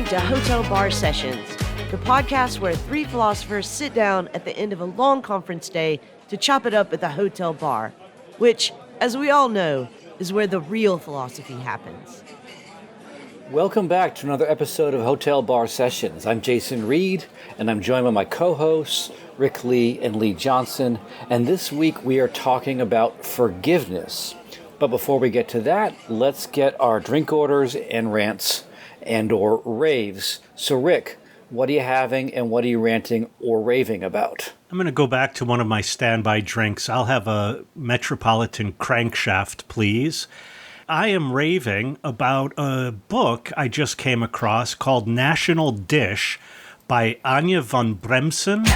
to Hotel Bar Sessions, the podcast where three philosophers sit down at the end of a long conference day to chop it up at the hotel bar, which, as we all know, is where the real philosophy happens. Welcome back to another episode of Hotel Bar Sessions. I'm Jason Reed, and I'm joined by my co-hosts, Rick Lee and Lee Johnson, and this week we are talking about forgiveness. But before we get to that, let's get our drink orders and rants and or raves. So Rick, what are you having and what are you ranting or raving about? I'm going to go back to one of my standby drinks. I'll have a Metropolitan Crankshaft, please. I am raving about a book I just came across called National Dish by Anja von Bremsen.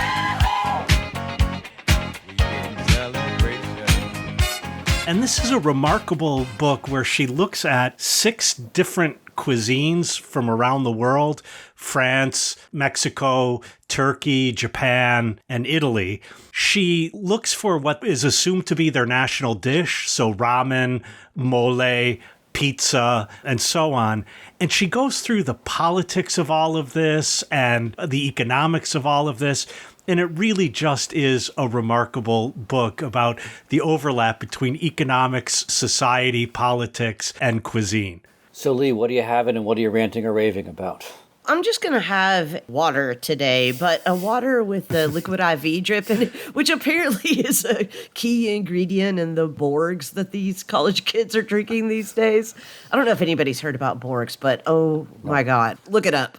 And this is a remarkable book where she looks at 6 different cuisines from around the world: France, Mexico, Turkey, Japan, and Italy. She looks for what is assumed to be their national dish, so ramen, mole, pizza, and so on. And she goes through the politics of all of this and the economics of all of this. And it really just is a remarkable book about the overlap between economics, society, politics, and cuisine. So Lee, what are you having and what are you ranting or raving about? I'm just going to have water today, but a water with the liquid IV drip in it, which apparently is a key ingredient in the Borgs that these college kids are drinking these days. I don't know if anybody's heard about Borgs, but oh my God, look it up.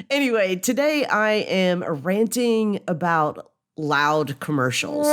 Anyway, today I am ranting about loud commercials.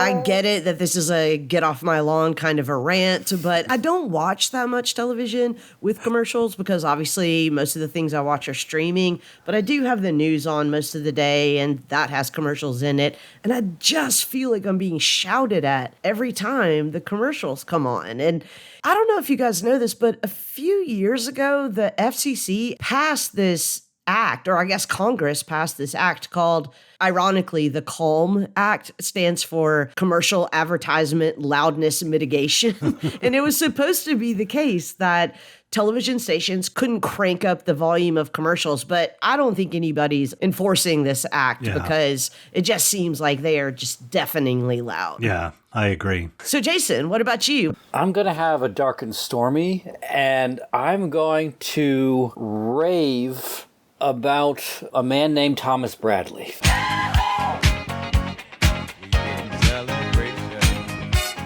I get it that this is a get off my lawn kind of a rant, but I don't watch that much television with commercials because obviously most of the things I watch are streaming, but I do have the news on most of the day and that has commercials in it. And I just feel like I'm being shouted at every time the commercials come on. And I don't know if you guys know this, but a few years ago, the FCC passed this act, or I guess Congress passed this act called, ironically, the CALM Act. It stands for Commercial Advertisement Loudness Mitigation. And it was supposed to be the case that television stations couldn't crank up the volume of commercials, but I don't think anybody's enforcing this act because it just seems like they are just deafeningly loud. Yeah, I agree. So Jason, what about you? I'm going to have a dark and stormy, and I'm going to rave about a man named Thomas Bradley.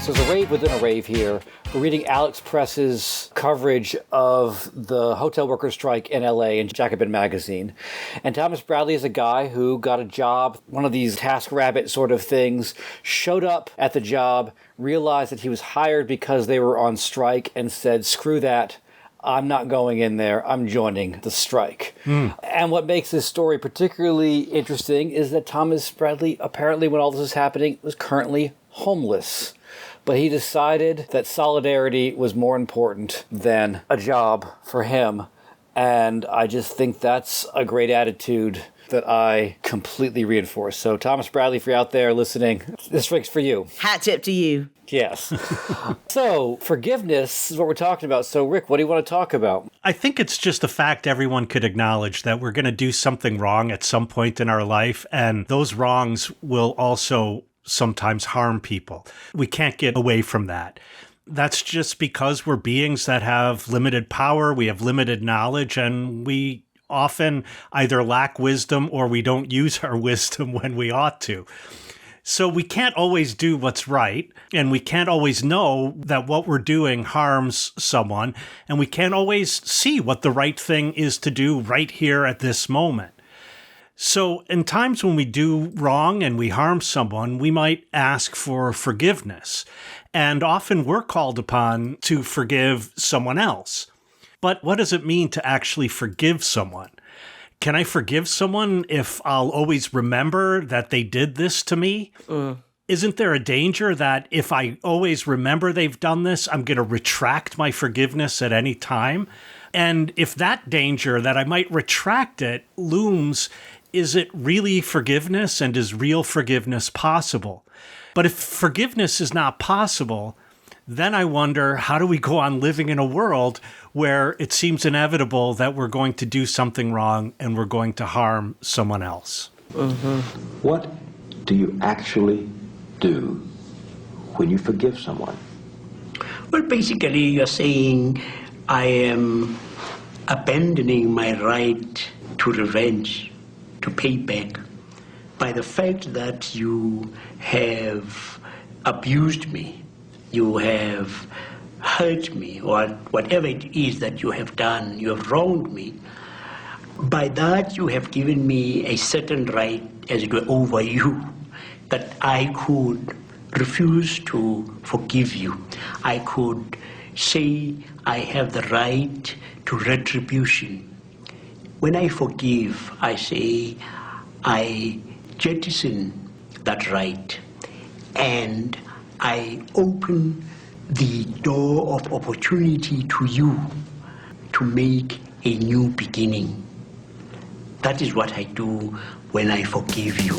So there's a rave within a rave here. We're reading Alex Press's coverage of the hotel workers' strike in LA in Jacobin magazine. And Thomas Bradley is a guy who got a job, one of these TaskRabbit sort of things, showed up at the job, realized that he was hired because they were on strike, and said, screw that. I'm not going in there. I'm joining the strike. And what makes this story particularly interesting is that Thomas Bradley, apparently when all this was happening, was currently homeless. But he decided that solidarity was more important than a job for him. And I just think that's a great attitude that I completely reinforce. So Thomas Bradley, if you're out there listening, this drink's for you. Hat tip to you. Yes. So forgiveness is what we're talking about. So Rick, what do you want to talk about? I think it's just a fact everyone could acknowledge that we're going to do something wrong at some point in our life, and those wrongs will also sometimes harm people. We can't get away from that. That's just because we're beings that have limited power, we have limited knowledge, and we often either lack wisdom or we don't use our wisdom when we ought to. So we can't always do what's right, and we can't always know that what we're doing harms someone, and we can't always see what the right thing is to do right here at this moment. So in times when we do wrong and we harm someone, we might ask for forgiveness, and often we're called upon to forgive someone else. But what does it mean to actually forgive someone? Can I forgive someone if I'll always remember that they did this to me? Isn't there a danger that if I always remember they've done this, I'm going to retract my forgiveness at any time? And if that danger that I might retract it looms, is it really forgiveness, and is real forgiveness possible? But if forgiveness is not possible, then I wonder, how do we go on living in a world where it seems inevitable that we're going to do something wrong and we're going to harm someone else? What do you actually do when you forgive someone? Well, basically, you're saying I am abandoning my right to revenge, to pay back, by the fact that you have abused me, you have hurt me, or whatever it is that you have done, you have wronged me. By that, you have given me a certain right, as it were, over you, that I could refuse to forgive you. I could say I have the right to retribution. When I forgive, I say I jettison that right, and I open the door of opportunity to you to make a new beginning. That is what I do when I forgive you.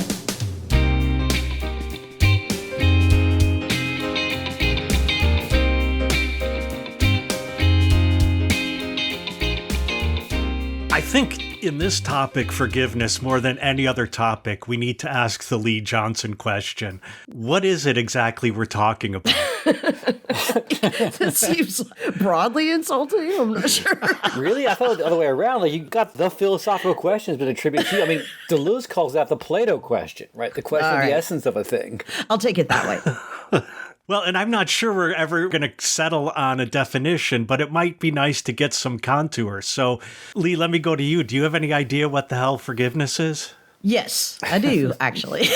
I think in this topic, forgiveness, more than any other topic, we need to ask the Lee Johnson question. What is it exactly we're talking about? That seems broadly insulting. I'm not sure. Really? I thought it was the other way around. Like, you got the philosophical question has been attributed to you. I mean, Deleuze calls that the Plato question, right? The question of the essence of a thing. I'll take it that way. Well, and I'm not sure we're ever going to settle on a definition, but it might be nice to get some contours. So, Lee, let me go to you. Do you have any idea what the hell forgiveness is? Yes, I do, actually.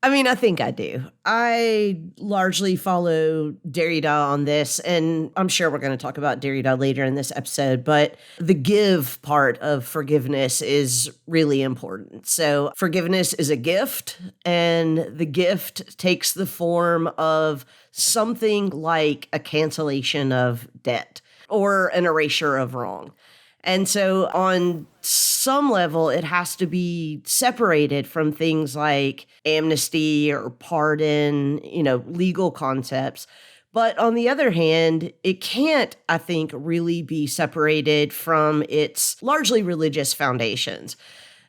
I mean, I think I do. I largely follow Derrida on this, and I'm sure we're going to talk about Derrida later in this episode, but the give part of forgiveness is really important. So forgiveness is a gift, and the gift takes the form of something like a cancellation of debt or an erasure of wrong. And so on some level, it has to be separated from things like amnesty or pardon, legal concepts. But on the other hand, it can't, I think, really be separated from its largely religious foundations.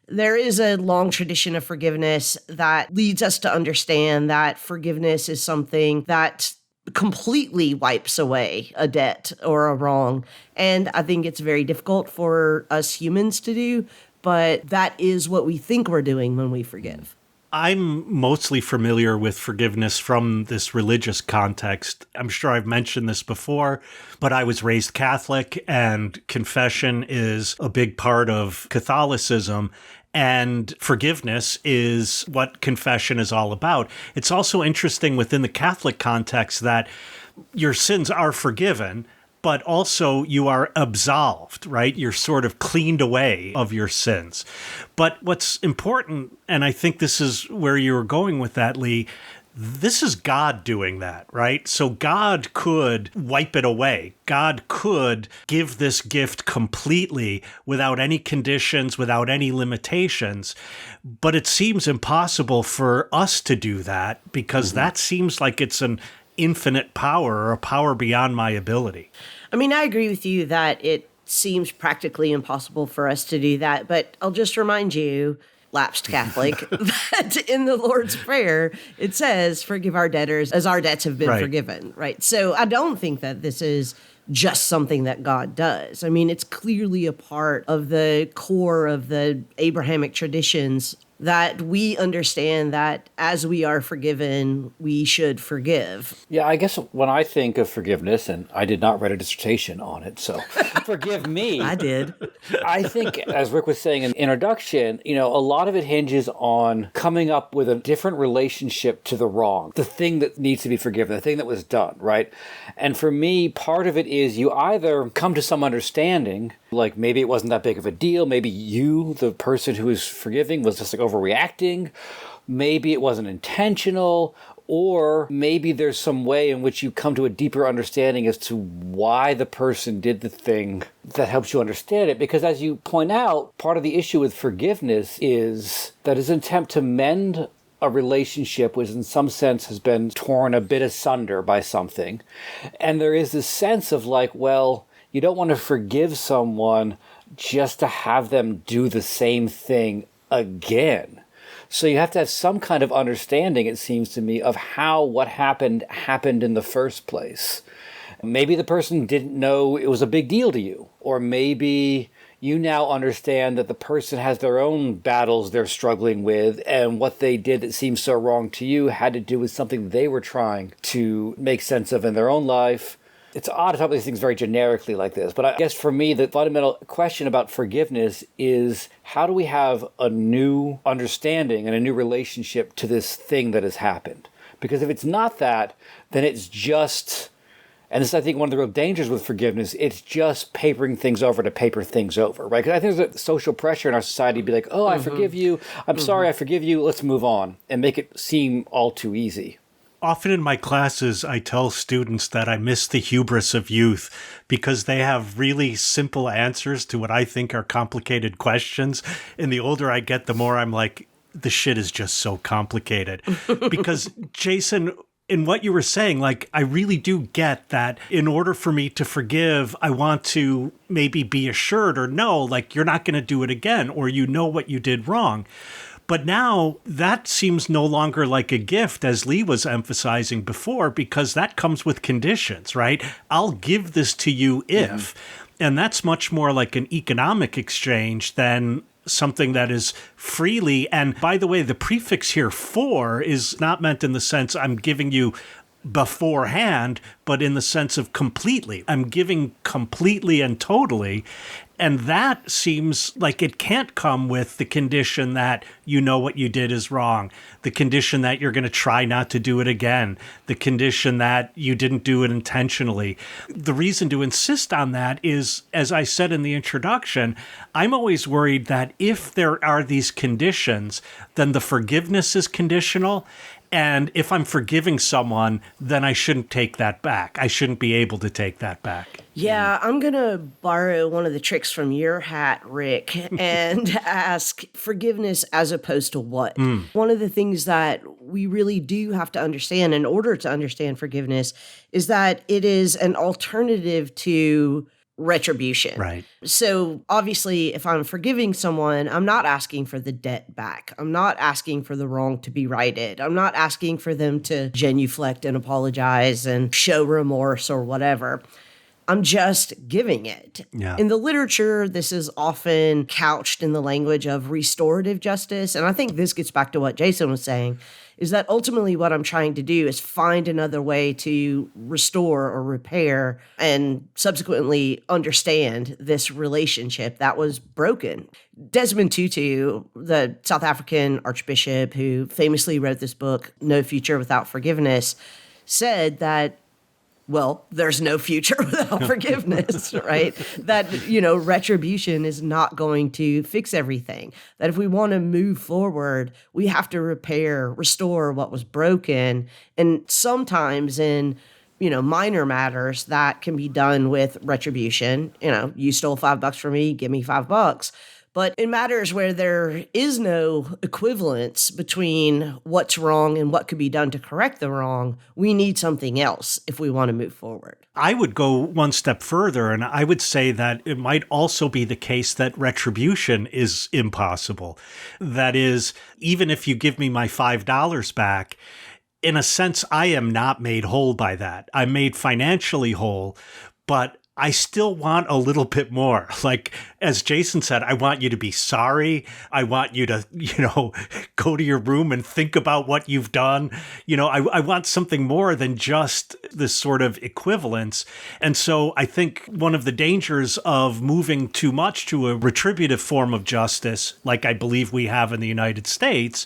There is a long tradition of forgiveness that leads us to understand that forgiveness is something that completely wipes away a debt or a wrong. And I think it's very difficult for us humans to do, but that is what we think we're doing when we forgive. I'm mostly familiar with forgiveness from this religious context. I'm sure I've mentioned this before, but I was raised Catholic, and confession is a big part of Catholicism. And forgiveness is what confession is all about. It's also interesting within the Catholic context that your sins are forgiven, but also you are absolved, right? You're sort of cleaned away of your sins. But what's important, and I think this is where you were going with that, Lee, this is God doing that, right? So God could wipe it away. God could give this gift completely without any conditions, without any limitations. But it seems impossible for us to do that because that seems like it's an infinite power or a power beyond my ability. I mean, I agree with you that it seems practically impossible for us to do that, but I'll just remind you, lapsed Catholic, that in the Lord's Prayer, it says, forgive our debtors as our debts have been forgiven, right? So I don't think that this is just something that God does. I mean, it's clearly a part of the core of the Abrahamic traditions that we understand that as we are forgiven, we should forgive. Yeah, I guess when I think of forgiveness, and I did not write a dissertation on it, so forgive me. I did. I think, as Rick was saying in the introduction, a lot of it hinges on coming up with a different relationship to the wrong, the thing that needs to be forgiven, the thing that was done, right? And for me, part of it is you either come to some understanding, like maybe it wasn't that big of a deal, maybe you, the person who is forgiving, was just like overreacting, maybe it wasn't intentional, or maybe there's some way in which you come to a deeper understanding as to why the person did the thing that helps you understand it. Because as you point out, part of the issue with forgiveness is that it's an attempt to mend a relationship which in some sense has been torn a bit asunder by something. And there is this sense of like, well, you don't want to forgive someone just to have them do the same thing again. So you have to have some kind of understanding, it seems to me, of how what happened in the first place. Maybe the person didn't know it was a big deal to you, or maybe you now understand that the person has their own battles they're struggling with, and what they did that seems so wrong to you had to do with something they were trying to make sense of in their own life. It's odd to talk about these things very generically like this, but I guess for me, the fundamental question about forgiveness is how do we have a new understanding and a new relationship to this thing that has happened? Because if it's not that, then it's just, and this is, I think, one of the real dangers with forgiveness, it's just papering things over to paper things over, right? Because I think there's a social pressure in our society to be like, oh, I forgive you, I'm sorry, I forgive you, let's move on, and make it seem all too easy. Often in my classes, I tell students that I miss the hubris of youth because they have really simple answers to what I think are complicated questions. And the older I get, the more I'm like, the shit is just so complicated. Because, Jason, in what you were saying, like, I really do get that in order for me to forgive, I want to maybe be assured or know, like, you're not going to do it again, or you know what you did wrong. But now that seems no longer like a gift, as Lee was emphasizing before, because that comes with conditions, right? I'll give this to you if, and that's much more like an economic exchange than something that is freely. And by the way, the prefix here for is not meant in the sense I'm giving you beforehand, but in the sense of completely. I'm giving completely and totally. And that seems like it can't come with the condition that you know what you did is wrong, the condition that you're going to try not to do it again, the condition that you didn't do it intentionally. The reason to insist on that is, as I said in the introduction, I'm always worried that if there are these conditions, then the forgiveness is conditional. And if I'm forgiving someone, then I shouldn't take that back. I shouldn't be able to take that back. Yeah, I'm going to borrow one of the tricks from your hat, Rick, and ask forgiveness as opposed to what? One of the things that we really do have to understand in order to understand forgiveness is that it is an alternative to retribution. Right. So obviously, if I'm forgiving someone, I'm not asking for the debt back. I'm not asking for the wrong to be righted. I'm not asking for them to genuflect and apologize and show remorse or whatever. I'm just giving it. Yeah. In the literature, this is often couched in the language of restorative justice. And I think this gets back to what Jason was saying, is that ultimately what I'm trying to do is find another way to restore or repair and subsequently understand this relationship that was broken. Desmond Tutu, the South African archbishop who famously wrote this book, No Future Without Forgiveness, said that, well, there's no future without forgiveness, right? That, retribution is not going to fix everything. That if we want to move forward, we have to repair, restore what was broken. And sometimes in, minor matters, that can be done with retribution. You stole $5 from me, give me $5. But in matters where there is no equivalence between what's wrong and what could be done to correct the wrong, we need something else if we want to move forward. I would go one step further, and I would say that it might also be the case that retribution is impossible. That is, even if you give me my $5 back, in a sense, I am not made whole by that. I'm made financially whole, but I still want a little bit more. Like, as Jason said, I want you to be sorry. I want you to, go to your room and think about what you've done. I want something more than just this sort of equivalence. And so I think one of the dangers of moving too much to a retributive form of justice, like I believe we have in the United States,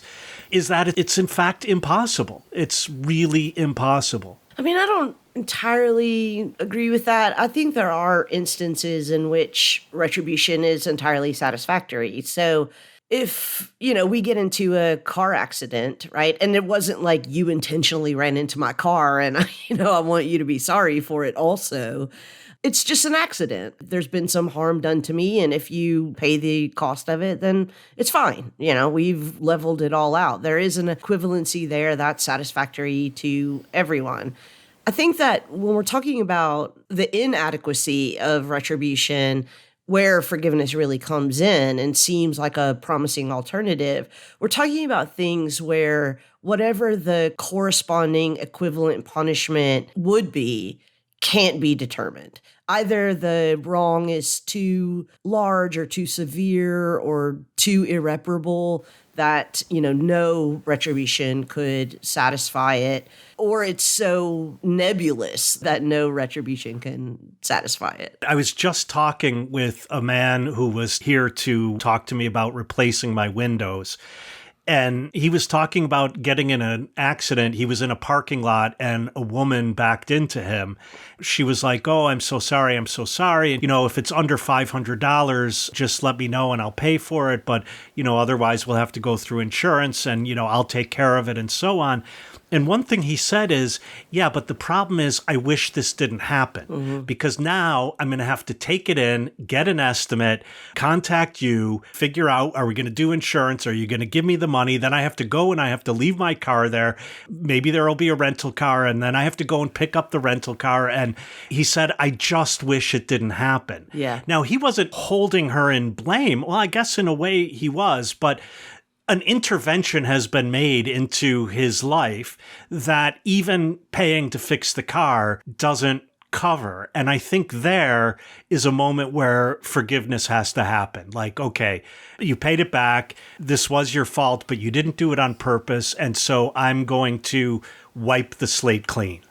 is that it's in fact impossible. It's really impossible. I mean, I don't entirely agree with that. I think there are instances in which retribution is entirely satisfactory. So if, we get into a car accident, right? And it wasn't like you intentionally ran into my car and, I want you to be sorry for it also. it's just an accident. There's been some harm done to me, and if you pay the cost of it, then it's fine. We've leveled it all out. There is an equivalency there that's satisfactory to everyone. I think that when we're talking about the inadequacy of retribution, where forgiveness really comes in and seems like a promising alternative, we're talking about things where whatever the corresponding equivalent punishment would be can't be determined. Either the wrong is too large or too severe or too irreparable that, no retribution could satisfy it, or it's so nebulous that no retribution can satisfy it. I was just talking with a man who was here to talk to me about replacing my windows. And he was talking about getting in an accident. He was in a parking lot and a woman backed into him. She was like, "Oh, I'm so sorry. I'm so sorry. If it's under $500, just let me know and I'll pay for it. But, otherwise we'll have to go through insurance and, I'll take care of it," and so on. And one thing he said is, yeah, but the problem is I wish this didn't happen because now I'm going to have to take it in, get an estimate, contact you, figure out, are we going to do insurance? Are you going to give me the money? Then I have to go and I have to leave my car there. Maybe there will be a rental car and then I have to go and pick up the rental car. And he said, I just wish it didn't happen. Yeah. Now, he wasn't holding her in blame. Well, I guess in a way he was, but an intervention has been made into his life that even paying to fix the car doesn't cover. And I think there is a moment where forgiveness has to happen. Like, okay, you paid it back. This was your fault, but you didn't do it on purpose. And so I'm going to wipe the slate clean.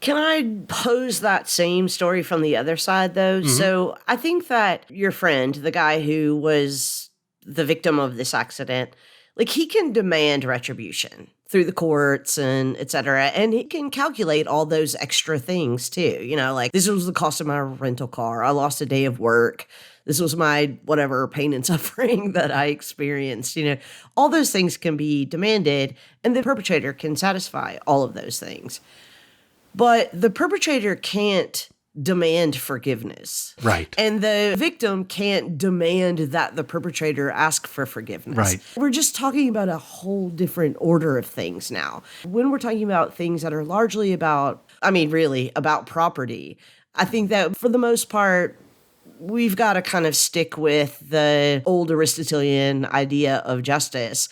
Can I pose that same story from the other side, though? So I think that your friend, the guy who was the victim of this accident, like he can demand retribution through the courts and et cetera. And he can calculate all those extra things too. Like this was the cost of my rental car. I lost a day of work. This was my whatever pain and suffering that I experienced. All those things can be demanded and the perpetrator can satisfy all of those things. But the perpetrator can't demand forgiveness. Right. And the victim can't demand that the perpetrator ask for forgiveness. Right. We're just talking about a whole different order of things now. When we're talking about things that are largely really about property, I think that for the most part, we've got to kind of stick with the old Aristotelian idea of justice.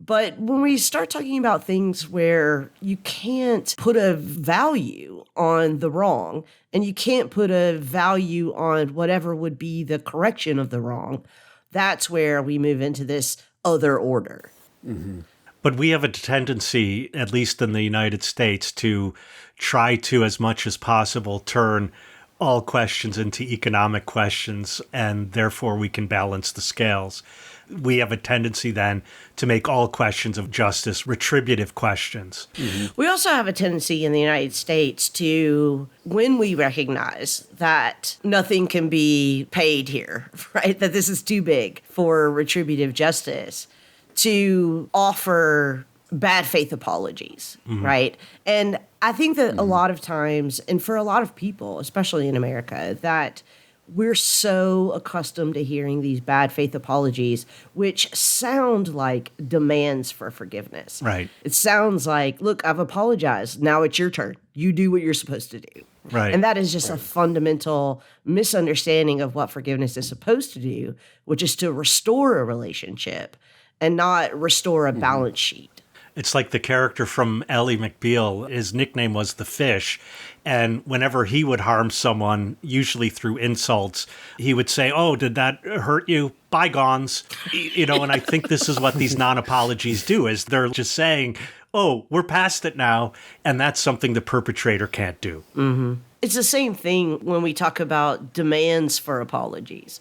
But when we start talking about things where you can't put a value on the wrong and you can't put a value on whatever would be the correction of the wrong, that's where we move into this other order. Mm-hmm. But we have a tendency, at least in the United States, to try to, as much as possible, turn all questions into economic questions, and therefore we can balance the scales. We have a tendency then to make all questions of justice retributive questions. Mm-hmm. We also have a tendency in the United States to, when we recognize that nothing can be paid here, right, that this is too big for retributive justice, to offer bad faith apologies, right? And I think that a lot of times, and for a lot of people, especially in America, that we're so accustomed to hearing these bad faith apologies, which sound like demands for forgiveness. Right. It sounds like, look, I've apologized. Now it's your turn. You do what you're supposed to do. Right. And that is just a fundamental misunderstanding of what forgiveness is supposed to do, which is to restore a relationship and not restore a balance sheet. It's like the character from Ally McBeal. His nickname was the Fish. And whenever he would harm someone, usually through insults, he would say, "Oh, did that hurt you? Bygones." And I think this is what these non-apologies do, is they're just saying, oh, we're past it now. And that's something the perpetrator can't do. Mm-hmm. It's the same thing when we talk about demands for apologies.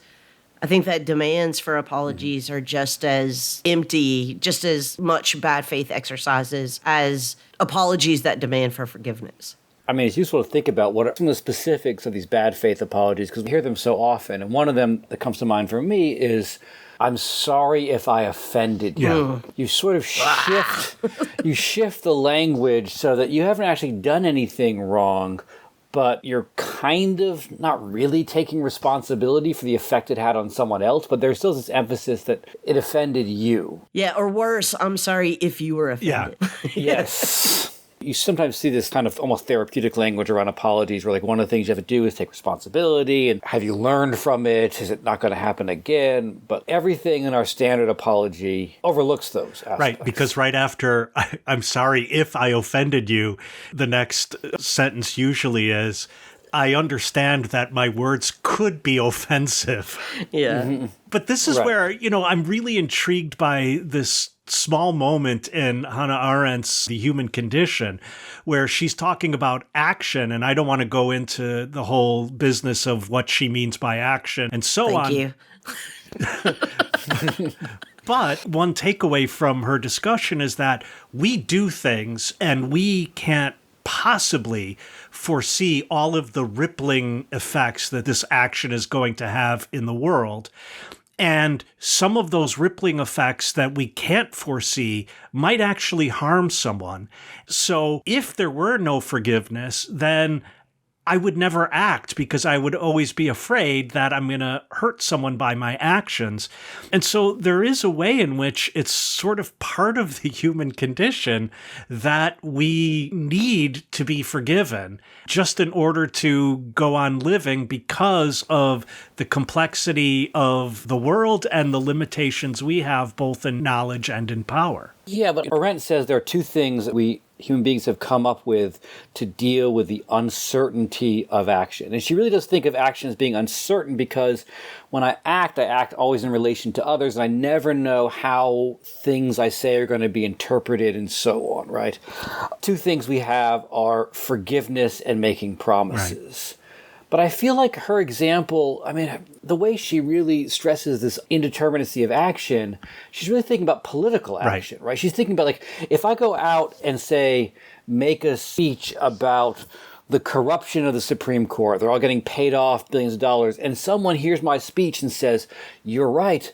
I think that demands for apologies are just as empty, just as much bad faith exercises as apologies that demand for forgiveness. I mean, it's useful to think about what are some of the specifics of these bad faith apologies, because we hear them so often. And one of them that comes to mind for me is, "I'm sorry if I offended you." Yeah. You sort of shift the language so that you haven't actually done anything wrong, but you're kind of not really taking responsibility for the effect it had on someone else, but there's still this emphasis that it offended you. Yeah, or worse, I'm sorry if you were offended. Yeah. Yes. You sometimes see this kind of almost therapeutic language around apologies where like one of the things you have to do is take responsibility and have you learned from it? Is it not going to happen again? But everything in our standard apology overlooks those aspects. Right, because right after, I'm sorry if I offended you, the next sentence usually is, I understand that my words could be offensive. Yeah. Mm-hmm. But this is Right. where, I'm really intrigued by this small moment in Hannah Arendt's The Human Condition, where she's talking about action, and I don't want to go into the whole business of what she means by action and so on. Thank you. But one takeaway from her discussion is that we do things and we can't possibly foresee all of the rippling effects that this action is going to have in the world. And some of those rippling effects that we can't foresee might actually harm someone. So if there were no forgiveness, then I would never act because I would always be afraid that I'm going to hurt someone by my actions. And so there is a way in which it's sort of part of the human condition that we need to be forgiven just in order to go on living because of the complexity of the world and the limitations we have both in knowledge and in power. Yeah, but Arendt says there are two things that we human beings have come up with to deal with the uncertainty of action. And she really does think of action as being uncertain because when I act always in relation to others, and I never know how things I say are going to be interpreted and so on, right? Two things we have are forgiveness and making promises. Right. But I feel like her example, the way she really stresses this indeterminacy of action, she's really thinking about political action, right? She's thinking about, like, if I go out and say, make a speech about the corruption of the Supreme Court, they're all getting paid off billions of dollars, and someone hears my speech and says, you're right,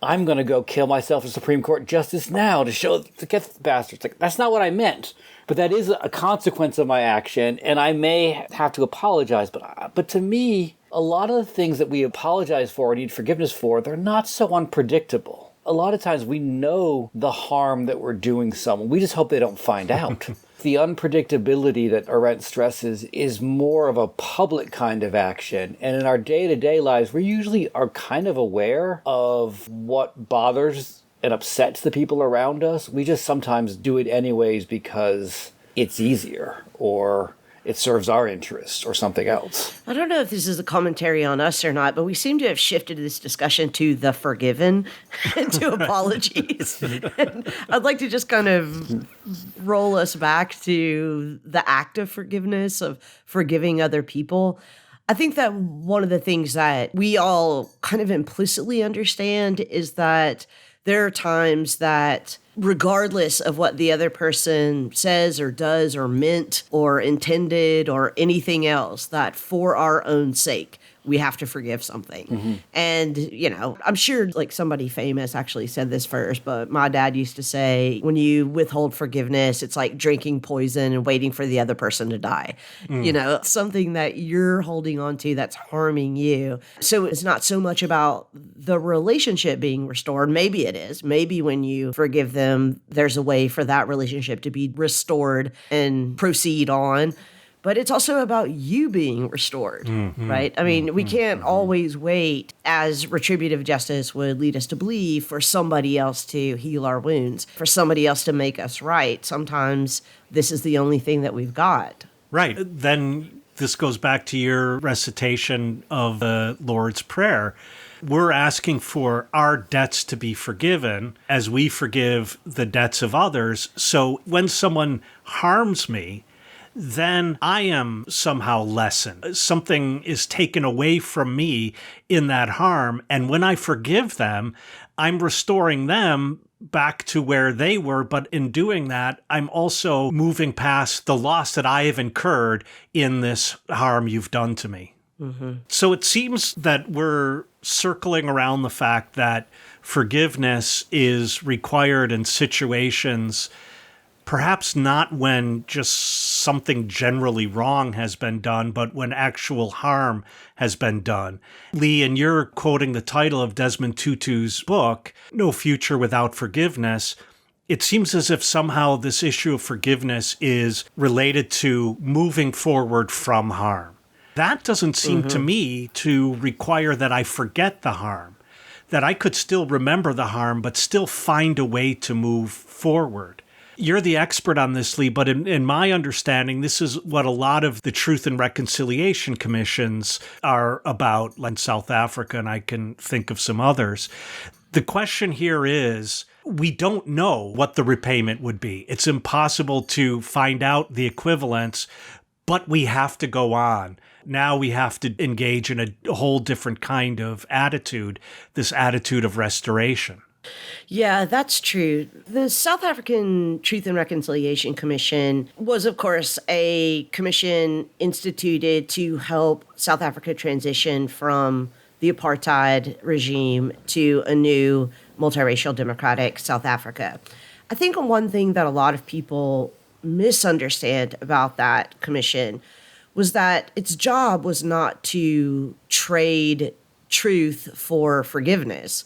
I'm going to go kill myself as Supreme Court justice now to get the bastards. Like, that's not what I meant. But that is a consequence of my action, and I may have to apologize. But to me, a lot of the things that we apologize for or need forgiveness for, they're not so unpredictable. A lot of times we know the harm that we're doing someone. We just hope they don't find out. The unpredictability that Arendt stresses is more of a public kind of action. And in our day-to-day lives, we usually are kind of aware of what bothers and upsets the people around us. We just sometimes do it anyways because it's easier or it serves our interests or something else. I don't know if this is a commentary on us or not, but we seem to have shifted this discussion to the forgiven and to apologies. And I'd like to just kind of roll us back to the act of forgiveness, of forgiving other people. I think that one of the things that we all kind of implicitly understand is that there are times that, regardless of what the other person says or does or meant or intended or anything else, that for our own sake, we have to forgive something. Mm-hmm. And, I'm sure like somebody famous actually said this first, but my dad used to say, when you withhold forgiveness, it's like drinking poison and waiting for the other person to die. Something that you're holding on to that's harming you. So it's not so much about the relationship being restored. Maybe it is. Maybe when you forgive them, there's a way for that relationship to be restored and proceed on. But it's also about you being restored, right? We can't always wait, as retributive justice would lead us to believe, for somebody else to heal our wounds, for somebody else to make us right. Sometimes this is the only thing that we've got. Right. Then this goes back to your recitation of the Lord's Prayer. We're asking for our debts to be forgiven as we forgive the debts of others. So when someone harms me, then I am somehow lessened. Something is taken away from me in that harm. And when I forgive them, I'm restoring them back to where they were. But in doing that, I'm also moving past the loss that I have incurred in this harm you've done to me. Mm-hmm. So it seems that we're circling around the fact that forgiveness is required in situations Perhaps not when just something generally wrong has been done, but when actual harm has been done. Lee, and you're quoting the title of Desmond Tutu's book, No Future Without Forgiveness. It seems as if somehow this issue of forgiveness is related to moving forward from harm. That doesn't seem to me to require that I forget the harm, that I could still remember the harm, but still find a way to move forward. You're the expert on this, Lee, but in my understanding, this is what a lot of the Truth and Reconciliation Commissions are about in South Africa, and I can think of some others. The question here is, we don't know what the repayment would be. It's impossible to find out the equivalence, but we have to go on. Now we have to engage in a whole different kind of attitude, this attitude of restoration. Yeah, that's true. The South African Truth and Reconciliation Commission was, of course, a commission instituted to help South Africa transition from the apartheid regime to a new multiracial democratic South Africa. I think one thing that a lot of people misunderstand about that commission was that its job was not to trade truth for forgiveness.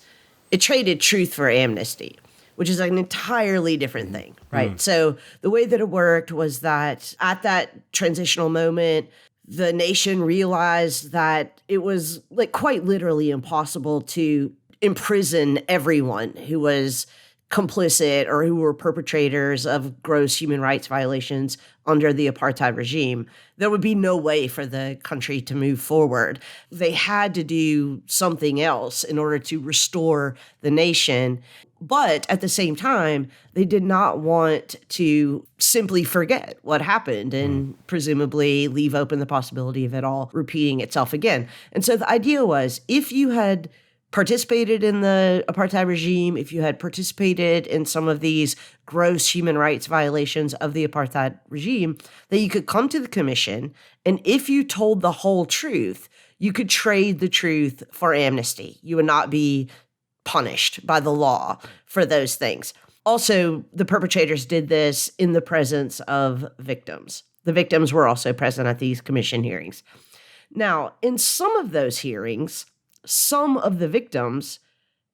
It traded truth for amnesty, which is an entirely different thing, right? So the way that it worked was that at that transitional moment, the nation realized that it was like quite literally impossible to imprison everyone who was complicit or who were perpetrators of gross human rights violations under the apartheid regime. There would be no way for the country to move forward. They had to do something else in order to restore the nation. But at the same time, they did not want to simply forget what happened and presumably leave open the possibility of it all repeating itself again. And so the idea was, if you had participated in the apartheid regime, if you had participated in some of these gross human rights violations of the apartheid regime, that you could come to the commission, and if you told the whole truth, you could trade the truth for amnesty. You would not be punished by the law for those things. Also, the perpetrators did this in the presence of victims. The victims were also present at these commission hearings. Now, in some of those hearings, some of the victims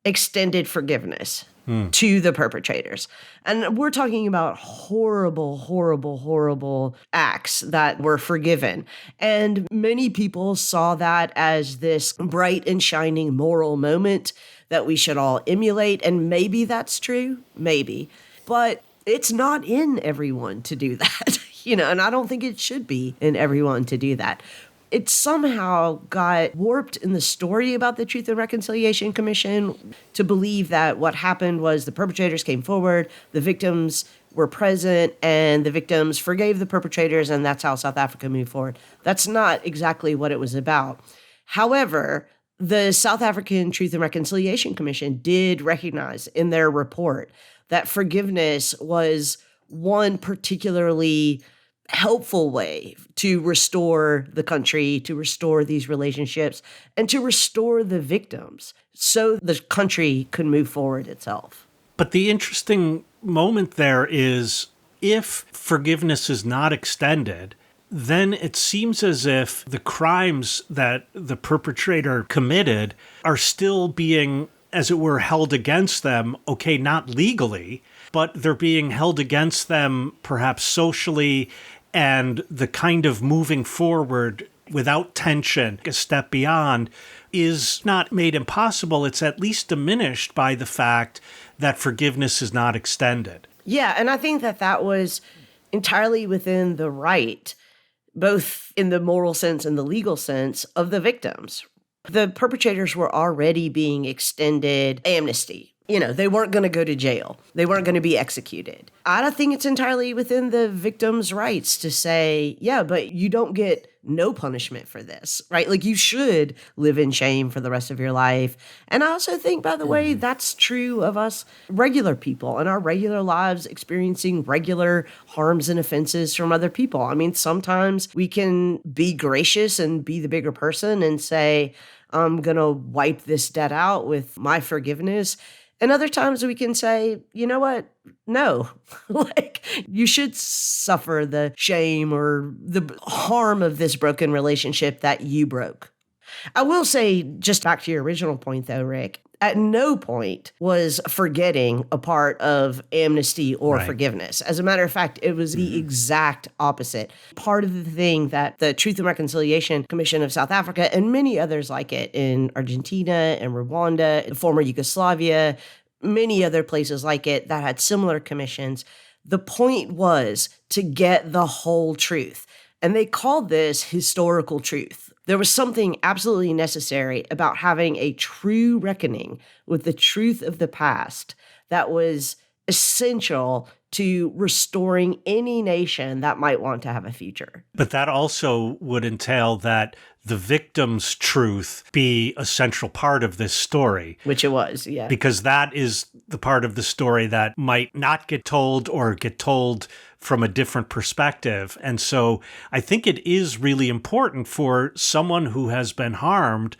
extended forgiveness to the perpetrators. And we're talking about horrible, horrible, horrible acts that were forgiven. And many people saw that as this bright and shining moral moment that we should all emulate. And maybe that's true, maybe. But it's not in everyone to do that, and I don't think it should be in everyone to do that. It somehow got warped in the story about the Truth and Reconciliation Commission to believe that what happened was the perpetrators came forward, the victims were present, and the victims forgave the perpetrators, and that's how South Africa moved forward. That's not exactly what it was about. However, the South African Truth and Reconciliation Commission did recognize in their report that forgiveness was one particularly helpful way to restore the country, to restore these relationships, and to restore the victims so the country could move forward itself. But the interesting moment there is, if forgiveness is not extended, then it seems as if the crimes that the perpetrator committed are still being, as it were, held against them, okay, not legally, but they're being held against them perhaps socially, and the kind of moving forward without tension, a step beyond, is not made impossible. It's at least diminished by the fact that forgiveness is not extended. Yeah, and I think that was entirely within the right, both in the moral sense and the legal sense, of the victims. The perpetrators were already being extended amnesty. They weren't going to go to jail. They weren't going to be executed. I don't think it's entirely within the victim's rights to say, yeah, but you don't get no punishment for this, right? Like, you should live in shame for the rest of your life. And I also think, by the way, that's true of us regular people in our regular lives experiencing regular harms and offenses from other people. I mean, sometimes we can be gracious and be the bigger person and say, I'm going to wipe this debt out with my forgiveness. And other times we can say, you know what? No, like you should suffer the shame or the harm of this broken relationship that you broke. I will say, just back to your original point though, Rick, at no point was forgetting a part of amnesty or Right. forgiveness. As a matter of fact, it was the exact opposite. Part of the thing that the Truth and Reconciliation Commission of South Africa and many others like it in Argentina and Rwanda, in former Yugoslavia, many other places like it that had similar commissions, the point was to get the whole truth. And they called this historical truth. There was something absolutely necessary about having a true reckoning with the truth of the past that was essential to restoring any nation that might want to have a future. But that also would entail that the victim's truth be a central part of this story. Which it was, yeah. Because that is the part of the story that might not get told or get told from a different perspective. And so I think it is really important for someone who has been harmed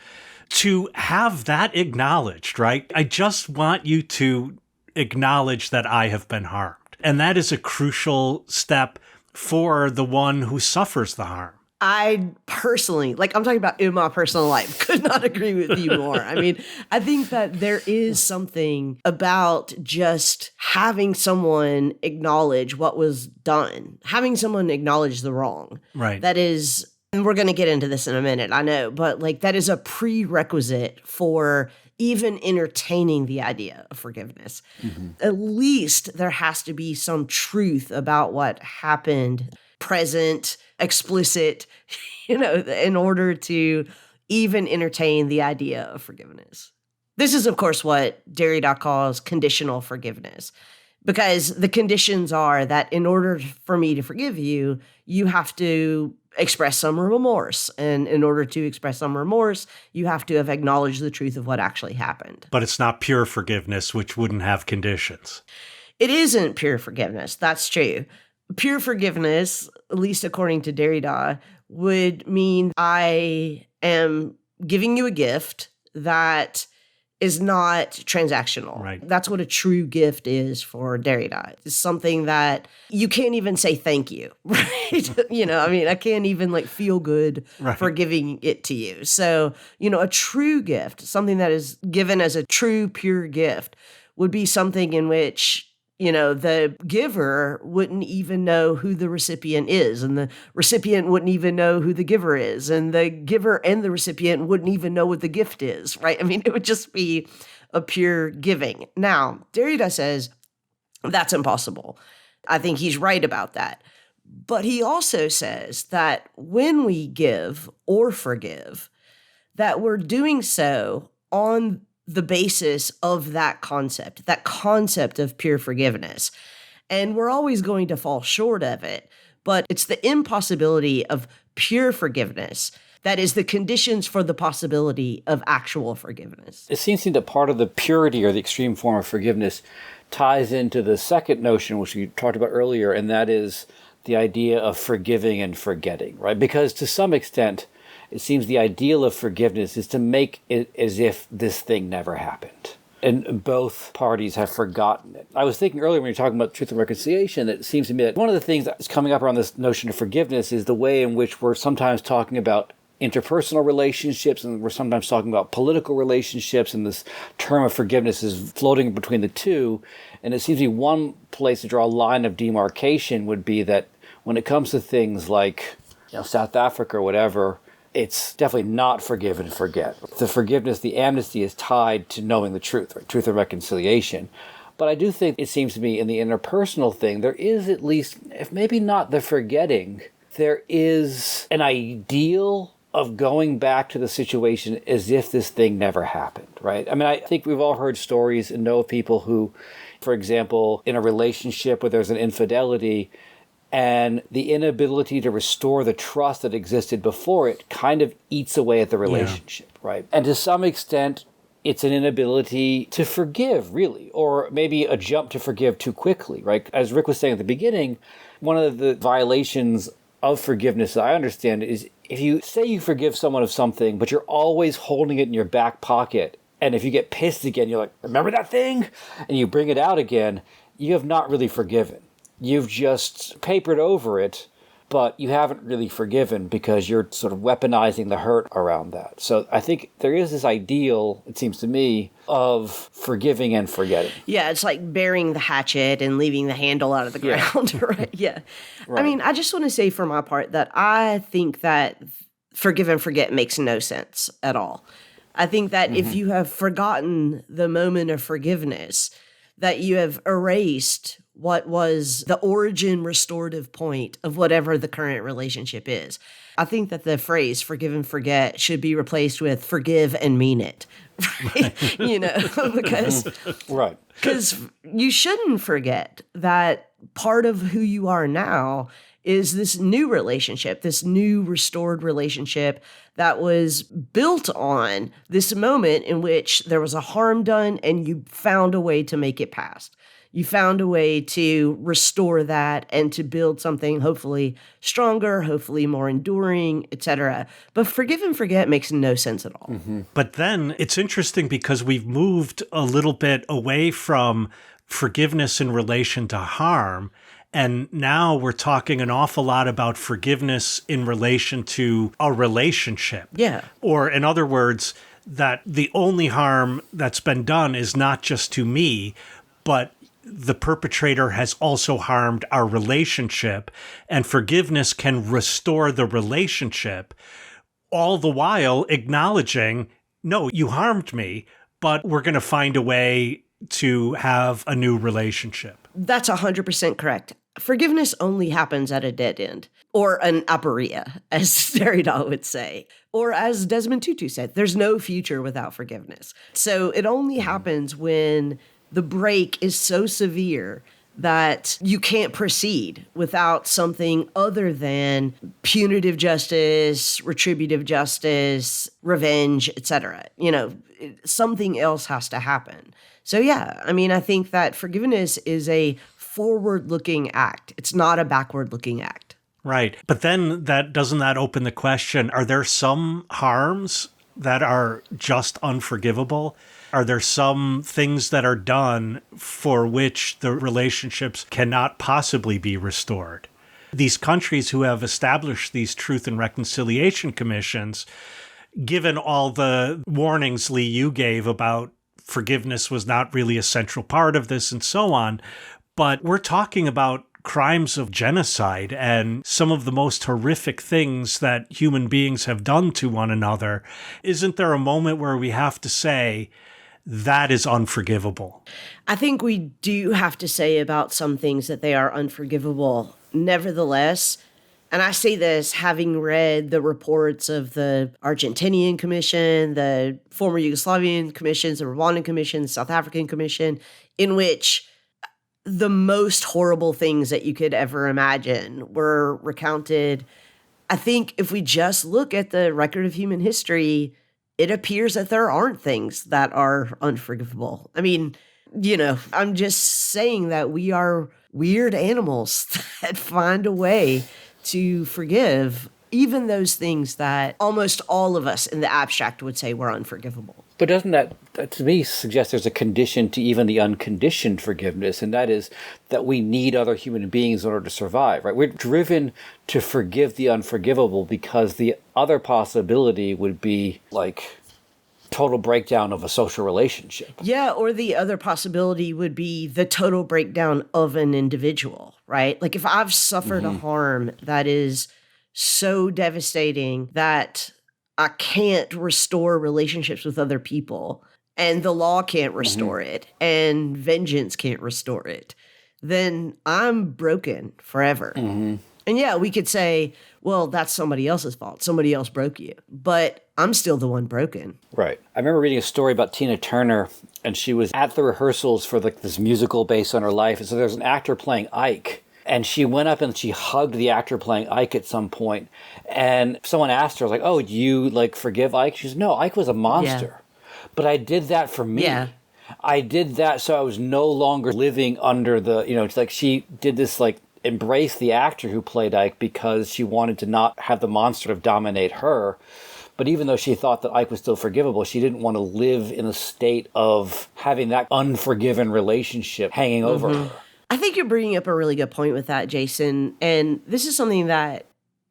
to have that acknowledged, right? I just want you to acknowledge that I have been harmed. And that is a crucial step for the one who suffers the harm. I personally, like I'm talking about in my personal life, could not agree with you more. I mean, I think that there is something about just having someone acknowledge what was done, having someone acknowledge the wrong. Right. That is, and we're going to get into this in a minute, I know, but like that is a prerequisite for even entertaining the idea of forgiveness. At least there has to be some truth about what happened, present, explicit, in order to even entertain the idea of forgiveness. This is, of course, what Derrida calls conditional forgiveness, because the conditions are that in order for me to forgive you, you have to express some remorse. And in order to express some remorse, you have to have acknowledged the truth of what actually happened. But it's not pure forgiveness, which wouldn't have conditions. It isn't pure forgiveness. That's true. Pure forgiveness, at least according to Derrida, would mean I am giving you a gift that is not transactional. Right. That's what a true gift is for Derrida. It's something that you can't even say thank you, right? I can't even feel good for giving it to you. So, a true gift, something that is given as a true, pure gift would be something in which the giver wouldn't even know who the recipient is, and the recipient wouldn't even know who the giver is, and the giver and the recipient wouldn't even know what the gift is, right? I mean, it would just be a pure giving. Now, Derrida says that's impossible. I think he's right about that. But he also says that when we give or forgive, that we're doing so on the basis of that concept of pure forgiveness. And we're always going to fall short of it, but it's the impossibility of pure forgiveness that is the conditions for the possibility of actual forgiveness. It seems to me that part of the purity or the extreme form of forgiveness ties into the second notion, which we talked about earlier, and that is the idea of forgiving and forgetting, right? Because to some extent, it seems the ideal of forgiveness is to make it as if this thing never happened. And both parties have forgotten it. I was thinking earlier when you were talking about truth and reconciliation, that it seems to me that one of the things that's coming up around this notion of forgiveness is the way in which we're sometimes talking about interpersonal relationships, and we're sometimes talking about political relationships, and this term of forgiveness is floating between the two. And it seems to me one place to draw a line of demarcation would be that when it comes to things like South Africa or whatever, it's definitely not forgive and forget. The forgiveness, the amnesty is tied to knowing the truth, right? Truth and reconciliation. But I do think it seems to me in the interpersonal thing, there is at least, if maybe not the forgetting, there is an ideal of going back to the situation as if this thing never happened, right? I mean, I think we've all heard stories and know of people who, for example, in a relationship where there's an infidelity, and the inability to restore the trust that existed before it kind of eats away at the relationship, right? And to some extent, it's an inability to forgive, really, or maybe a jump to forgive too quickly, right? As Rick was saying at the beginning, one of the violations of forgiveness that I understand is if you say you forgive someone of something, but you're always holding it in your back pocket And if you get pissed again, you're like, remember that thing? And you bring it out again, you have not really forgiven. You've just papered over it, but you haven't really forgiven because you're sort of weaponizing the hurt around that. So I think there is this ideal, it seems to me, of forgiving and forgetting. Yeah, it's like burying the hatchet and leaving the handle out of the ground, right? Yeah. Right. I mean, I just want to say for my part that I think that forgive and forget makes no sense at all. I think that if you have forgotten the moment of forgiveness, that you have erased what was the origin restorative point of whatever the current relationship is. I think that the phrase forgive and forget should be replaced with forgive and mean it. Right? Because you shouldn't forget that part of who you are now is this new relationship, this new restored relationship that was built on this moment in which there was a harm done and you found a way to make it past. You found a way to restore that and to build something hopefully stronger, hopefully more enduring, etc. But forgive and forget makes no sense at all. But then it's interesting because we've moved a little bit away from forgiveness in relation to harm. And now we're talking an awful lot about forgiveness in relation to a relationship. Yeah. Or in other words, that the only harm that's been done is not just to me, but the perpetrator has also harmed our relationship, and forgiveness can restore the relationship, all the while acknowledging, no, you harmed me, but we're going to find a way to have a new relationship. That's 100% correct. Forgiveness only happens at a dead end, or an aporia, as Derrida would say. Or as Desmond Tutu said, there's no future without forgiveness. So it only happens when the break is so severe that you can't proceed without something other than punitive justice, retributive justice, revenge, etc. Something else has to happen. So yeah, I mean, I think that forgiveness is a forward-looking act. It's not a backward-looking act. Right. But then doesn't that open the question, are there some harms that are just unforgivable? Are there some things that are done for which the relationships cannot possibly be restored? These countries who have established these Truth and Reconciliation Commissions, given all the warnings, Lee, you gave about forgiveness was not really a central part of this and so on, but we're talking about crimes of genocide and some of the most horrific things that human beings have done to one another. Isn't there a moment where we have to say, that is unforgivable? I think we do have to say about some things that they are unforgivable. Nevertheless, and I say this having read the reports of the Argentinian Commission, the former Yugoslavian commissions, the Rwandan Commission, the South African Commission, in which the most horrible things that you could ever imagine were recounted. I think if we just look at the record of human history, it appears that there aren't things that are unforgivable. I mean, I'm just saying that we are weird animals that find a way to forgive even those things that almost all of us in the abstract would say were unforgivable. But doesn't that to me suggest there's a condition to even the unconditioned forgiveness, and that is that we need other human beings in order to survive, right? We're driven to forgive the unforgivable because the other possibility would be like total breakdown of a social relationship. Yeah, or the other possibility would be the total breakdown of an individual, right? Like if I've suffered a harm that is so devastating that I can't restore relationships with other people, and the law can't restore it, and vengeance can't restore it, then I'm broken forever. And yeah, we could say, well, that's somebody else's fault. Somebody else broke you. But I'm still the one broken. Right. I remember reading a story about Tina Turner, and she was at the rehearsals for this musical based on her life. And so there's an actor playing Ike. And she went up and she hugged the actor playing Ike at some point. And someone asked her, like, oh, do you forgive Ike? She said, no, Ike was a monster. Yeah. But I did that for me. Yeah. I did that so I was no longer living under the, it's like she did this embrace the actor who played Ike because she wanted to not have the monster dominate her. But even though she thought that Ike was still forgivable, she didn't want to live in a state of having that unforgiven relationship hanging over her. I think you're bringing up a really good point with that, Jason. And this is something that,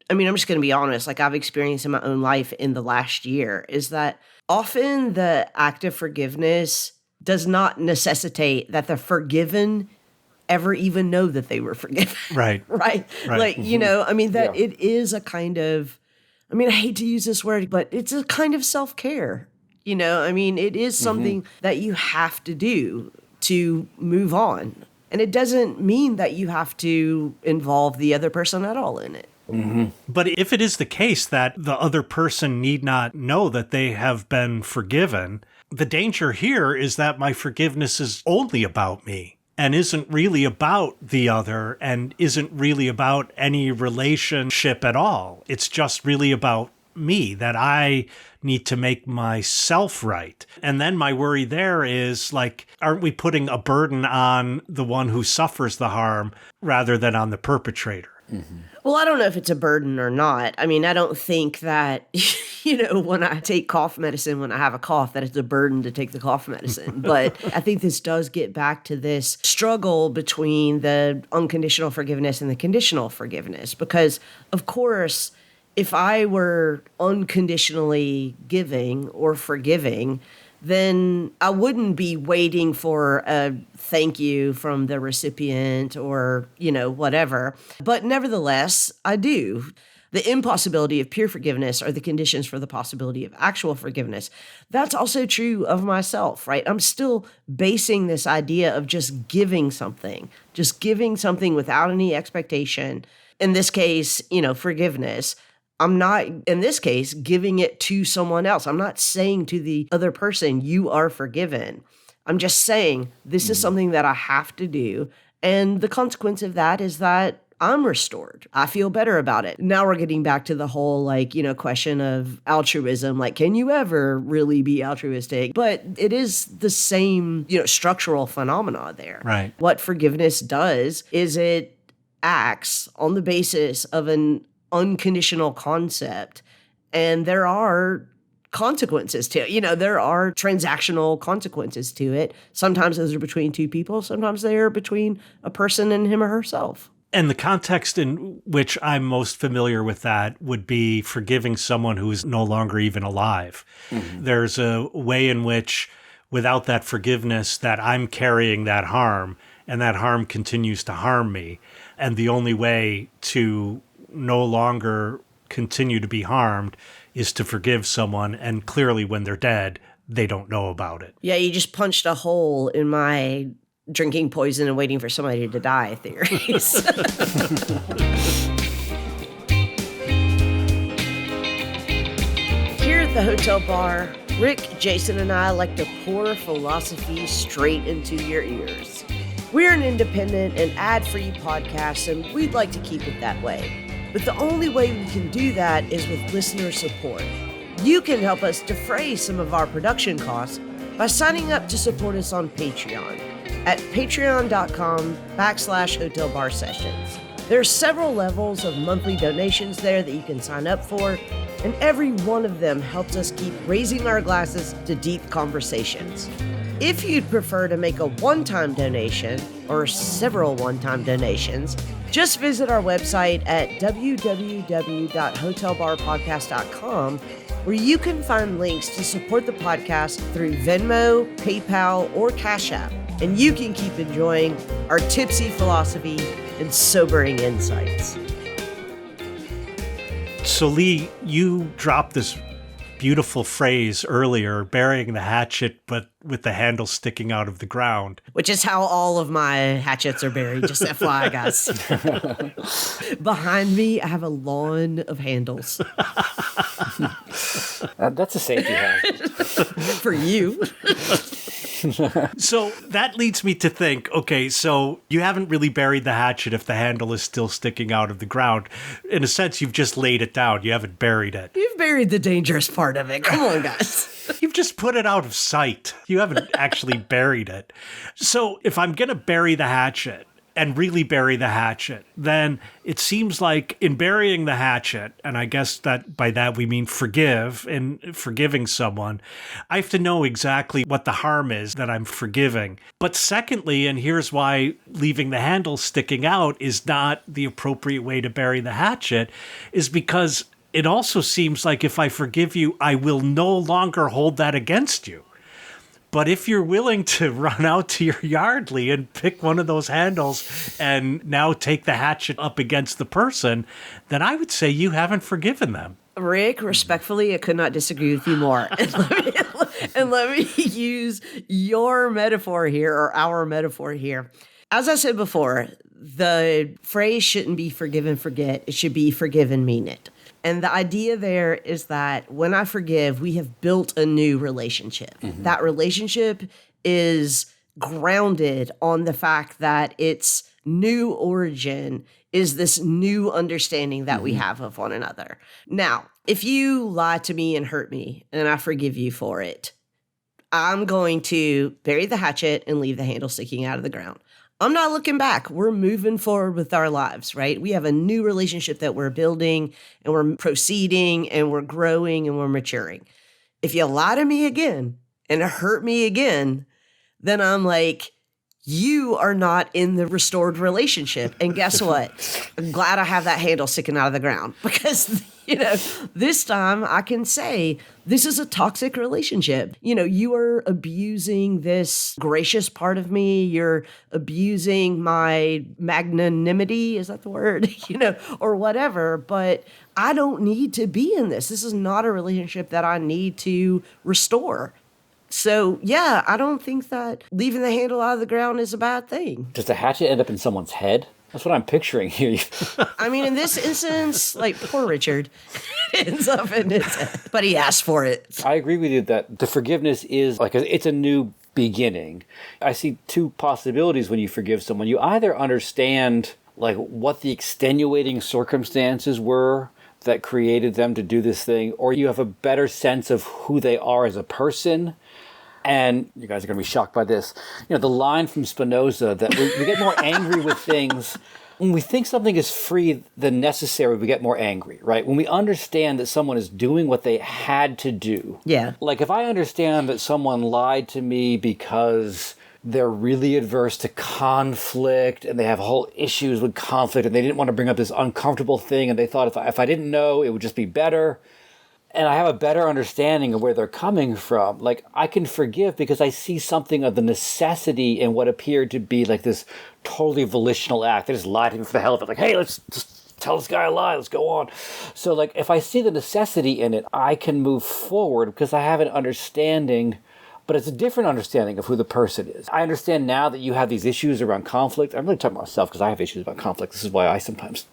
I mean, I'm just going to be honest, like I've experienced in my own life in the last year, is that often the act of forgiveness does not necessitate that the forgiven ever even know that they were forgiven. Right. Right. Like, you know, I mean, that it is a kind of, I mean, I hate to use this word, but it's a kind of self-care. You know, I mean, it is something that you have to do to move on. And it doesn't mean that you have to involve the other person at all in it. But if it is the case that the other person need not know that they have been forgiven, the danger here is that my forgiveness is only about me and isn't really about the other and isn't really about any relationship at all. It's just really about me, that I need to make myself right. And then my worry there is, like, aren't we putting a burden on the one who suffers the harm rather than on the perpetrator? Well, I don't know if it's a burden or not. I mean, I don't think that, you know, when I take cough medicine, when I have a cough, that it's a burden to take the cough medicine. But I think this does get back to this struggle between the unconditional forgiveness and the conditional forgiveness. Because, of course, if I were unconditionally giving or forgiving, then I wouldn't be waiting for a thank you from the recipient or, you know, whatever. But nevertheless, I do. The impossibility of pure forgiveness are the conditions for the possibility of actual forgiveness. That's also true of myself, right? I'm still basing this idea of just giving something without any expectation. In this case, you know, forgiveness. I'm not, in this case, giving it to someone else. I'm not saying to the other person, you are forgiven. I'm just saying this is something that I have to do. And the consequence of that is that I'm restored. I feel better about it. Now we're getting back to the whole, like, you know, question of altruism. Like, can you ever really be altruistic? But it is the same, you know, structural phenomena there. Right. What forgiveness does is it acts on the basis of an unconditional concept, and there are consequences to it. You know, there are transactional consequences to it. Sometimes those are between two people. Sometimes they are between a person and him or herself. And the context in which I'm most familiar with that would be forgiving someone who is no longer even alive. There's a way in which, without that forgiveness, that I'm carrying that harm, and that harm continues to harm me. And the only way to no longer continue to be harmed is to forgive someone, and clearly when they're dead, they don't know about it. Yeah, you just punched a hole in my drinking poison and waiting for somebody to die theories. Here at the hotel bar, Rick, Jason, and I like to pour philosophy straight into your ears. We're an independent and ad-free podcast, and we'd like to keep it that way. But the only way we can do that is with listener support. You can help us defray some of our production costs by signing up to support us on Patreon at patreon.com/Hotel Bar Sessions. There are several levels of monthly donations there that you can sign up for, and every one of them helps us keep raising our glasses to deep conversations. If you'd prefer to make a one-time donation or several one-time donations, just visit our website at www.hotelbarpodcast.com, where you can find links to support the podcast through Venmo, PayPal, or Cash App, and you can keep enjoying our tipsy philosophy and sobering insights. So, Lee, you dropped this beautiful phrase earlier, burying the hatchet, but with the handle sticking out of the ground. Which is how all of my hatchets are buried, just FYI, guys. Behind me, I have a lawn of handles. That's a safety hazard. For you. So that leads me to think, okay, so you haven't really buried the hatchet if the handle is still sticking out of the ground. In a sense, you've just laid it down. You haven't buried it. You've buried the dangerous part of it. Come on, guys. You've just put it out of sight. You haven't actually buried it. So if I'm going to bury the hatchet and really bury the hatchet, then it seems like in burying the hatchet, and I guess that by that we mean forgive, and forgiving someone, I have to know exactly what the harm is that I'm forgiving. But secondly, and here's why leaving the handle sticking out is not the appropriate way to bury the hatchet, is because it also seems like if I forgive you, I will no longer hold that against you. But if you're willing to run out to your yard, Lee, and pick one of those handles and now take the hatchet up against the person, then I would say you haven't forgiven them. Rick, respectfully, I could not disagree with you more. And let me use your metaphor here, or our metaphor here. As I said before, the phrase shouldn't be forgive and forget. It should be forgive and mean it. And the idea there is that when I forgive, we have built a new relationship. That relationship is grounded on the fact that its new origin is this new understanding that we have of one another. Now, if you lie to me and hurt me, and I forgive you for it, I'm going to bury the hatchet and leave the handle sticking out of the ground. I'm not looking back. We're moving forward with our lives, right? We have a new relationship that we're building, and we're proceeding, and we're growing, and we're maturing. If you lie to me again and hurt me again, then I'm like, you are not in the restored relationship. And guess what? I'm glad I have that handle sticking out of the ground, because, this time I can say this is a toxic relationship. You are abusing this gracious part of me. You're abusing my magnanimity. Is that the word? Or whatever. But I don't need to be in this. This is not a relationship that I need to restore. So, yeah, I don't think that leaving the handle out of the ground is a bad thing. Does the hatchet end up in someone's head? That's what I'm picturing here. I mean, in this instance, poor Richard ends up in his head, but he asked for it. I agree with you that the forgiveness is it's a new beginning. I see two possibilities when you forgive someone. You either understand what the extenuating circumstances were that created them to do this thing, or you have a better sense of who they are as a person. And you guys are going to be shocked by this. The line from Spinoza that we get more angry with things. When we think something is free than necessary, we get more angry, right? When we understand that someone is doing what they had to do. Yeah. If I understand that someone lied to me because they're really adverse to conflict and they have whole issues with conflict and they didn't want to bring up this uncomfortable thing and they thought if I didn't know, it would just be better. And I have a better understanding of where they're coming from. I can forgive because I see something of the necessity in what appeared to be this totally volitional act. They just lied to me for the hell of it. Hey, let's just tell this guy a lie. Let's go on. So if I see the necessity in it, I can move forward because I have an understanding. But it's a different understanding of who the person is. I understand now that you have these issues around conflict. I'm really talking about myself because I have issues about conflict. This is why I sometimes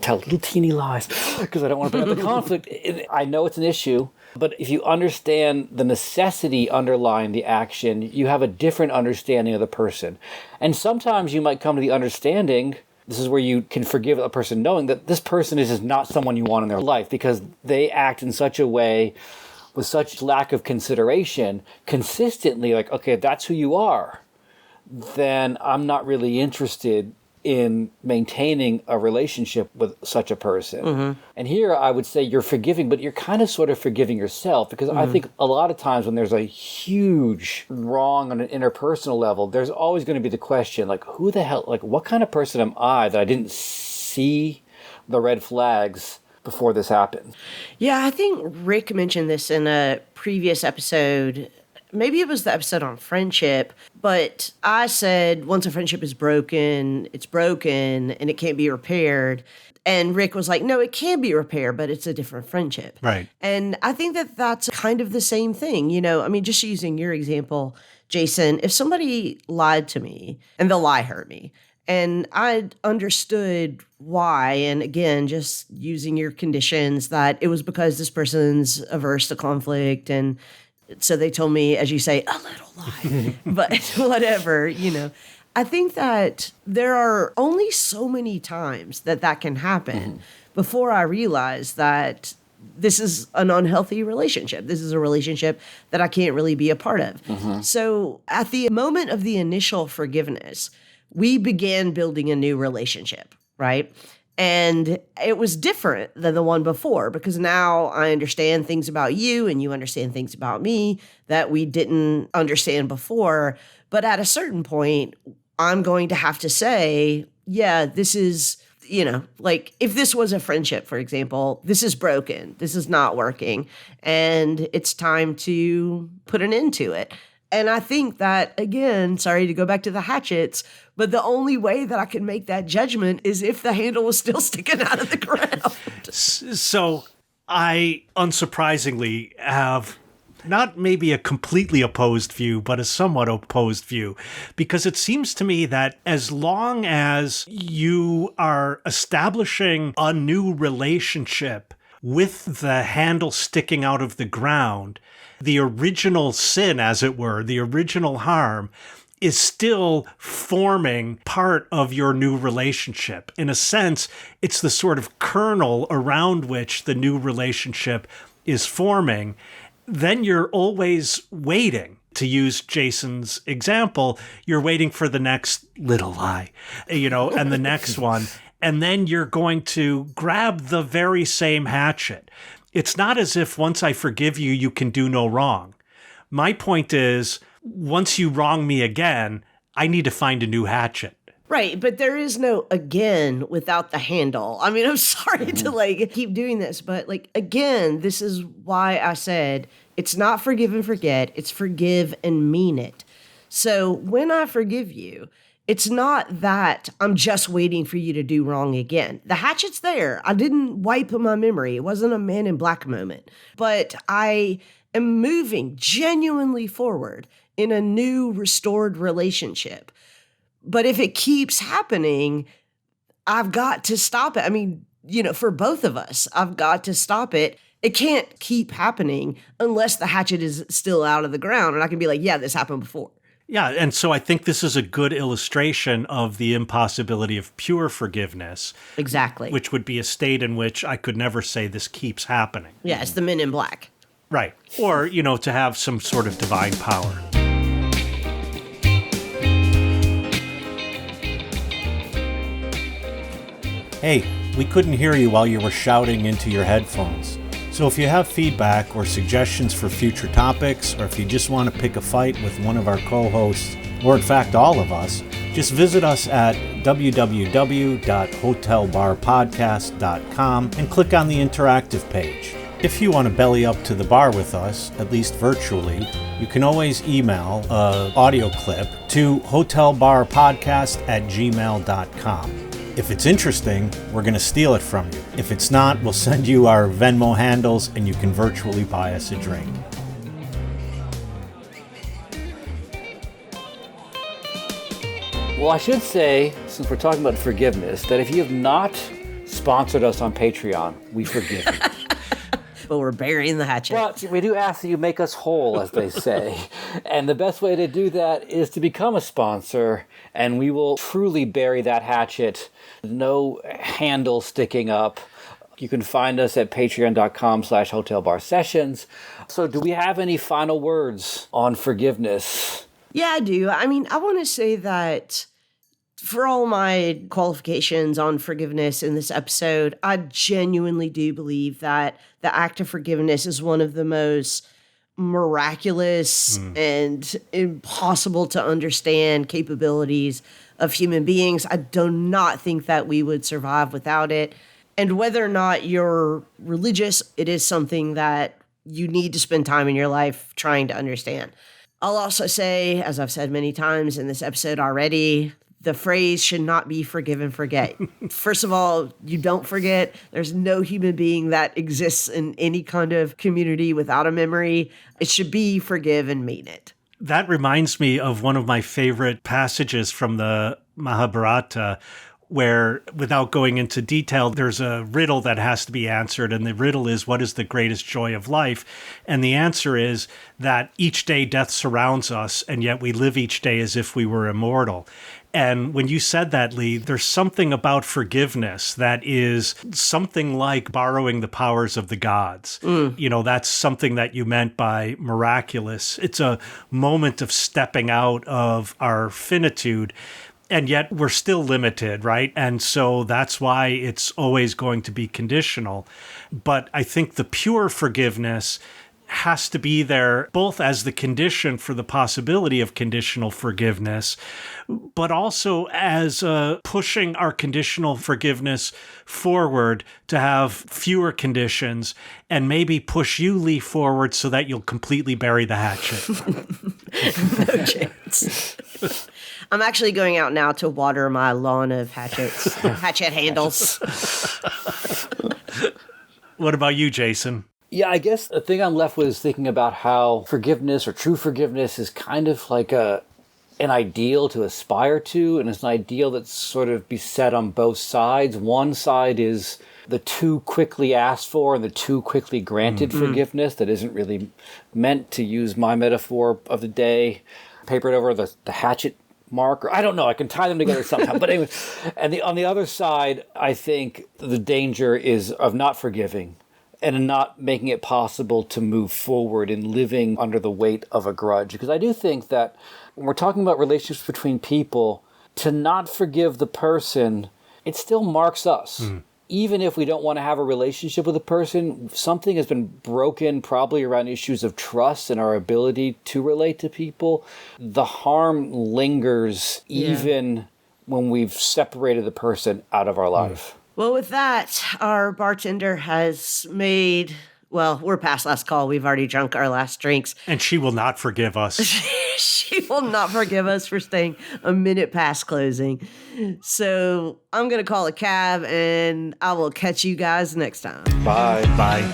tell little teeny lies because I don't want to bring up the conflict. I know it's an issue, but if you understand the necessity underlying the action, you have a different understanding of the person. And sometimes you might come to the understanding, this is where you can forgive a person knowing that this person is just not someone you want in their life because they act in such a way with such lack of consideration, consistently, okay, if that's who you are, then I'm not really interested in maintaining a relationship with such a person. Mm-hmm. And here I would say you're forgiving, but you're kind of sort of forgiving yourself because I think a lot of times when there's a huge wrong on an interpersonal level, there's always going to be the question, who the hell, what kind of person am I that I didn't see the red flags before this happened? Yeah, I think Rick mentioned this in a previous episode. Maybe it was the episode on friendship, but I said once a friendship is broken, it's broken and it can't be repaired. And Rick was like, no, it can be repaired, but it's a different friendship. Right. And I think that that's kind of the same thing. Just using your example, Jason, if somebody lied to me and the lie hurt me, and I understood why, and again, just using your conditions, that it was because this person's averse to conflict, and so they told me, as you say, a little lie, but whatever, I think that there are only so many times that can happen before I realize that this is an unhealthy relationship. This is a relationship that I can't really be a part of. So at the moment of the initial forgiveness, we began building a new relationship, right? And it was different than the one before because now I understand things about you and you understand things about me that we didn't understand before. But at a certain point, I'm going to have to say, yeah, this is, like if this was a friendship, for example, this is broken. This is not working. And it's time to put an end to it. And I think that, again, sorry to go back to the hatchets, but the only way that I can make that judgment is if the handle was still sticking out of the ground. So I, unsurprisingly, have not maybe a completely opposed view, but a somewhat opposed view, because it seems to me that as long as you are establishing a new relationship with the handle sticking out of the ground, the original sin, as it were, the original harm, is still forming part of your new relationship. In a sense, it's the sort of kernel around which the new relationship is forming. Then you're always waiting. To use Jason's example, you're waiting for the next little lie, and the next one. And then you're going to grab the very same hatchet. It's not as if once I forgive you, you can do no wrong. My point is, once you wrong me again, I need to find a new hatchet. Right, but there is no again without the handle. I mean, I'm sorry to keep doing this, but again, this is why I said it's not forgive and forget, it's forgive and mean it. So when I forgive you, it's not that I'm just waiting for you to do wrong again. The hatchet's there. I didn't wipe my memory. It wasn't a Man in Black moment, but I am moving genuinely forward in a new restored relationship. But if it keeps happening, I've got to stop it. I mean, for both of us, I've got to stop it. It can't keep happening unless the hatchet is still out of the ground. And I can be like, yeah, this happened before. Yeah, and so I think this is a good illustration of the impossibility of pure forgiveness. Exactly. Which would be a state in which I could never say this keeps happening. Yeah, it's the Men in Black. Right. Or, to have some sort of divine power. Hey, we couldn't hear you while you were shouting into your headphones. So if you have feedback or suggestions for future topics, or if you just want to pick a fight with one of our co-hosts, or in fact all of us, just visit us at www.hotelbarpodcast.com and click on the interactive page. If you want to belly up to the bar with us, at least virtually, you can always email an audio clip to hotelbarpodcast@gmail.com. If it's interesting, we're going to steal it from you. If it's not, we'll send you our Venmo handles and you can virtually buy us a drink. Well, I should say, since we're talking about forgiveness, that if you have not sponsored us on Patreon, we forgive you. But we're burying the hatchet. But we do ask that you make us whole, as they say. And the best way to do that is to become a sponsor, and we will truly bury that hatchet. No handle sticking up. You can find us at patreon.com/hotelbarsessions. So do we have any final words on forgiveness? Yeah, I do. I mean, I want to say that for all my qualifications on forgiveness in this episode, I genuinely do believe that the act of forgiveness is one of the most miraculous and impossible to understand capabilities of human beings. I do not think that we would survive without it. And whether or not you're religious, it is something that you need to spend time in your life trying to understand. I'll also say, as I've said many times in this episode already, the phrase should not be forgive and forget. First of all, you don't forget. There's no human being that exists in any kind of community without a memory. It should be forgive and mean it. That reminds me of one of my favorite passages from the Mahabharata, where, without going into detail, there's a riddle that has to be answered. And the riddle is, what is the greatest joy of life? And the answer is that each day death surrounds us, and yet we live each day as if we were immortal. And when you said that, Lee, there's something about forgiveness that is something like borrowing the powers of the gods. That's something that you meant by miraculous. It's a moment of stepping out of our finitude And yet we're still limited, right? And so that's why it's always going to be conditional. But I think the pure forgiveness has to be there both as the condition for the possibility of conditional forgiveness, but also as pushing our conditional forgiveness forward to have fewer conditions and maybe push you, Lee, forward so that you'll completely bury the hatchet. No chance. I'm actually going out now to water my lawn of hatchet handles. What about you, Jason? Yeah, I guess the thing I'm left with is thinking about how forgiveness or true forgiveness is kind of like an ideal to aspire to, and it's an ideal that's sort of beset on both sides. One side is the too quickly asked for and the too quickly granted forgiveness that isn't really meant, to use my metaphor of the day, papered over the hatchet mark. I don't know. I can tie them together somehow. But anyway, and on the other side, I think the danger is of not forgiving and not making it possible to move forward in living under the weight of a grudge. Because I do think that when we're talking about relationships between people, to not forgive the person, it still marks us. Even if we don't want to have a relationship with a person, something has been broken, probably around issues of trust and our ability to relate to people. The harm lingers even when we've separated the person out of our life. Well, with that, our bartender has made, well, we're past last call. We've already drunk our last drinks. And she will not forgive us. She will not forgive us for staying a minute past closing. So I'm going to call a cab, and I will catch you guys next time. Bye. Bye.